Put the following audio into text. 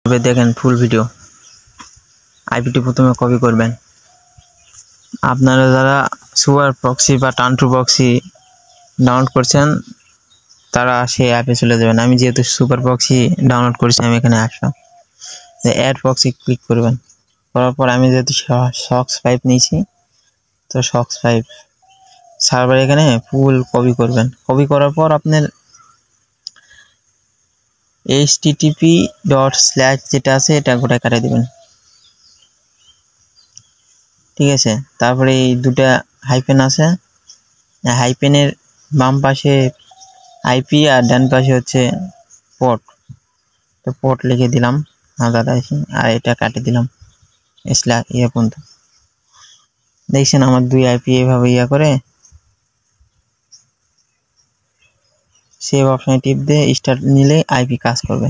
দেখেন full video. আইপিটি প্রথমে copy করবেন। আপনারা যারা সুপার প্রক্সি বা টান্টু প্রক্সি ডাউনলোড করছেন তারা সেই অ্যাপে চলে যাবেন। আমি যেহেতু সুপার প্রক্সি ডাউনলোড করেছি আমি এখানে আসলাম, অ্যাড প্রক্সি ক্লিক করবেন। করার পর আমি যেহেতু সক্স 5 নিয়েছি তো সক্স 5 সার্ভার এখানে ফুল কপি করবেন। কপি করার পর আপনার http./ যেটা আছে এটা গোটায় কাটিয়ে দেবেন, ঠিক আছে। তারপরে এই দুটা হাইফেন আছে, হাইফেনের বাম পাশে আইপি আর ডান পাশে হচ্ছে পোর্ট, তো পোর্ট লিখে দিলাম আর এটা কাটিয়ে দিলাম পর্যন্ত। দেখছেন আমার 2 আইপি এভাবে করে সেভ অপশনে টিপ দিয়ে স্টার্ট নিলে আইপি কাজ করবে।